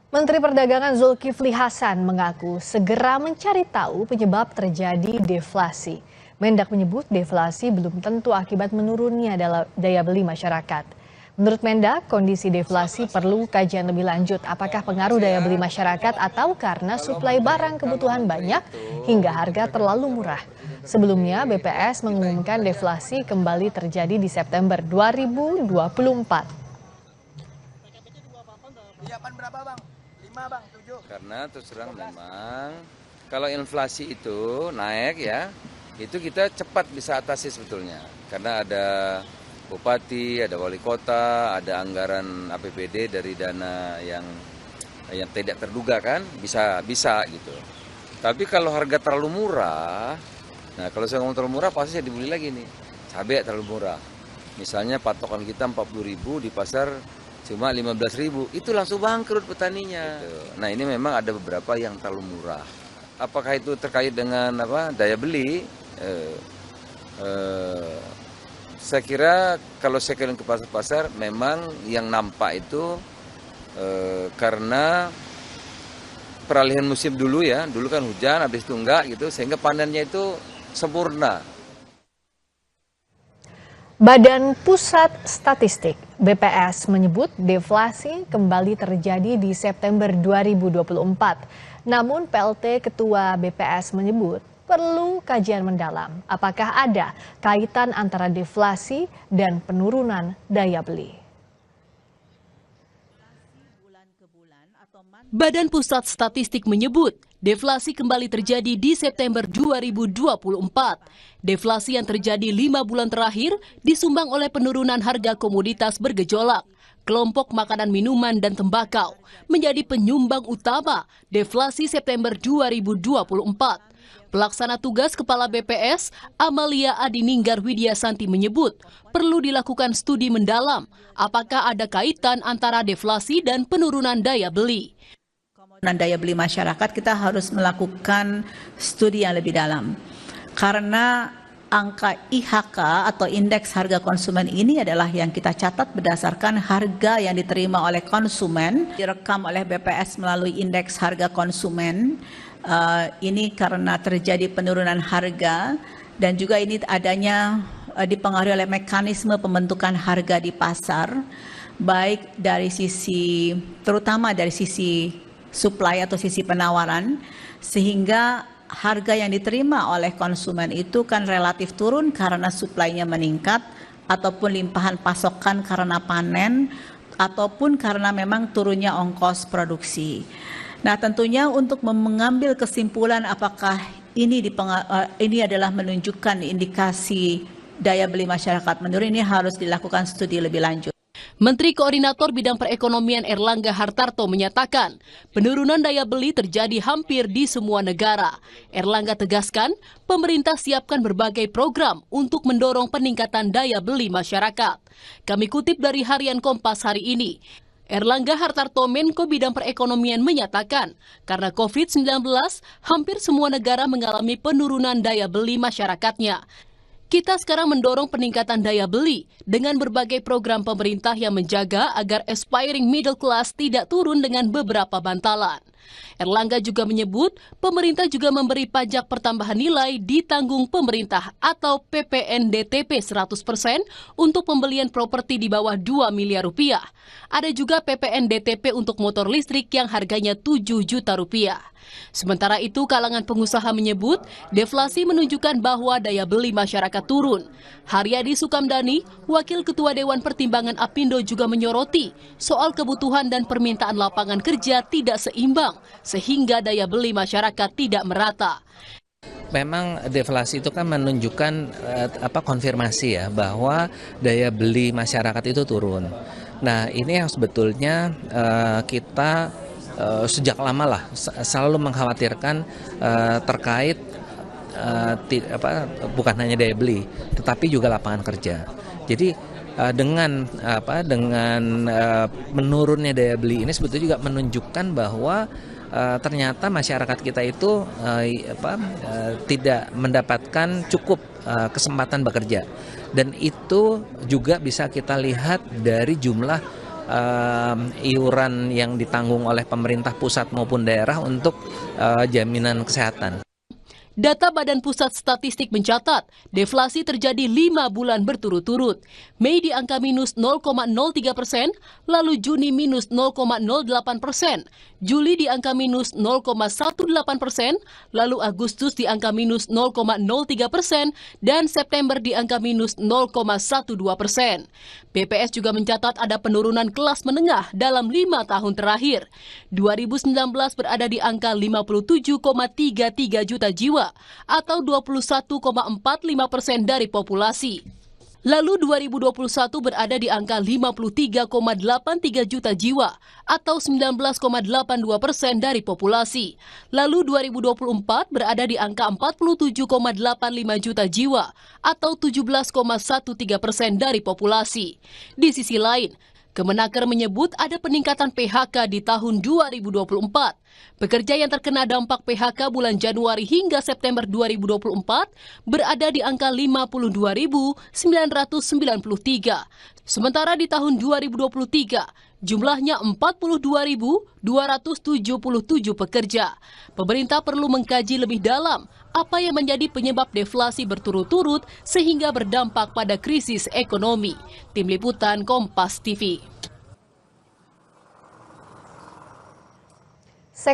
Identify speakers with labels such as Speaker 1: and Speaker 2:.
Speaker 1: Menteri Perdagangan Zulkifli Hasan mengaku segera mencari tahu penyebab terjadi deflasi. Mendak menyebut deflasi belum tentu akibat menurunnya daya beli masyarakat. Menurut Mendak, kondisi deflasi perlu kajian lebih lanjut apakah pengaruh daya beli masyarakat atau karena suplai barang kebutuhan banyak hingga harga terlalu murah. Sebelumnya, BPS mengumumkan deflasi kembali terjadi di September 2024.
Speaker 2: Berapa bang? 5 bang, 7.
Speaker 3: Karena terus terang memang kalau inflasi itu naik ya, itu kita cepat bisa atasi sebetulnya. Karena ada bupati, ada wali kota, ada anggaran APBD dari dana yang tidak terduga kan, bisa gitu. Tapi kalau harga terlalu murah, nah kalau saya ngomong terlalu murah pasti saya dibeli lagi nih. Cabai terlalu murah. Misalnya patokan kita 40.000 di pasar cuma 15.000, itu langsung bangkrut petaninya. Gitu. Nah ini memang ada beberapa yang terlalu murah. Apakah itu terkait dengan daya beli? Saya kira kalau saya keliling ke pasar-pasar, memang yang nampak itu karena peralihan musim dulu ya. Dulu kan hujan, habis itu enggak gitu, sehingga panennya itu sempurna.
Speaker 1: Badan Pusat Statistik (BPS) menyebut deflasi kembali terjadi di September 2024. Namun PLT Ketua BPS menyebut perlu kajian mendalam apakah ada kaitan antara deflasi dan penurunan daya beli.
Speaker 4: Badan Pusat Statistik menyebut deflasi kembali terjadi di September 2024. Deflasi yang terjadi 5 bulan terakhir disumbang oleh penurunan harga komoditas bergejolak. Kelompok makanan, minuman, dan tembakau menjadi penyumbang utama deflasi September 2024. Pelaksana tugas Kepala BPS, Amalia Adininggar Widyasanti menyebut perlu dilakukan studi mendalam apakah ada kaitan antara deflasi dan penurunan daya beli.
Speaker 5: Daya beli masyarakat kita harus melakukan studi yang lebih dalam. Karena angka IHK atau indeks harga konsumen ini adalah yang kita catat berdasarkan harga yang diterima oleh konsumen, direkam oleh BPS melalui indeks harga konsumen. Ini karena terjadi penurunan harga dan juga ini adanya dipengaruhi oleh mekanisme pembentukan harga di pasar, baik dari sisi, terutama dari sisi supply atau sisi penawaran, sehingga harga yang diterima oleh konsumen itu kan relatif turun karena suplainya meningkat, ataupun limpahan pasokan karena panen, ataupun karena memang turunnya ongkos produksi. Nah tentunya untuk mengambil kesimpulan apakah ini adalah menunjukkan indikasi daya beli masyarakat menurun, ini harus dilakukan studi lebih lanjut.
Speaker 4: Menteri Koordinator Bidang Perekonomian Erlangga Hartarto menyatakan penurunan daya beli terjadi hampir di semua negara. Erlangga tegaskan pemerintah siapkan berbagai program untuk mendorong peningkatan daya beli masyarakat. Kami kutip dari Harian Kompas hari ini. Erlangga Hartarto Menko Bidang Perekonomian menyatakan karena COVID-19 hampir semua negara mengalami penurunan daya beli masyarakatnya. Kita sekarang mendorong peningkatan daya beli dengan berbagai program pemerintah yang menjaga agar aspiring middle class tidak turun dengan beberapa bantalan. Erlangga juga menyebut pemerintah juga memberi pajak pertambahan nilai ditanggung pemerintah atau PPNDTP 100% untuk pembelian properti di bawah 2 miliar rupiah. Ada juga PPNDTP untuk motor listrik yang harganya 7 juta rupiah. Sementara itu, kalangan pengusaha menyebut deflasi menunjukkan bahwa daya beli masyarakat turun. Haryadi Sukamdani, Wakil Ketua Dewan Pertimbangan Apindo juga menyoroti soal kebutuhan dan permintaan lapangan kerja tidak seimbang, sehingga daya beli masyarakat tidak merata.
Speaker 6: Memang deflasi itu kan menunjukkan konfirmasi ya bahwa daya beli masyarakat itu turun. Nah ini yang sebetulnya kita sejak lama lah selalu mengkhawatirkan terkait bukan hanya daya beli tetapi juga lapangan kerja. Jadi dengan menurunnya daya beli ini sebetulnya juga menunjukkan bahwa ternyata masyarakat kita itu tidak mendapatkan cukup kesempatan bekerja, dan itu juga bisa kita lihat dari jumlah iuran yang ditanggung oleh pemerintah pusat maupun daerah untuk jaminan kesehatan.
Speaker 4: Data Badan Pusat Statistik mencatat, deflasi terjadi 5 bulan berturut-turut. Mei di angka minus 0,03%, lalu Juni minus 0,08%, Juli di angka minus 0,18%, lalu Agustus di angka minus 0,03%, dan September di angka minus 0,12%. BPS juga mencatat ada penurunan kelas menengah dalam 5 tahun terakhir. 2019 berada di angka 57,33 juta jiwa, atau 21,45% dari populasi. Lalu 2021 berada di angka 53,83 juta jiwa, atau 19,82% dari populasi. Lalu 2024 berada di angka 47,85 juta jiwa, atau 17,13% dari populasi. Di sisi lain, Kemenaker menyebut ada peningkatan PHK di tahun 2024. Pekerja yang terkena dampak PHK bulan Januari hingga September 2024 berada di angka 52.993. Sementara di tahun 2023, jumlahnya 42.277 pekerja. Pemerintah perlu mengkaji lebih dalam apa yang menjadi penyebab deflasi berturut-turut sehingga berdampak pada krisis ekonomi. Tim Liputan Kompas TV.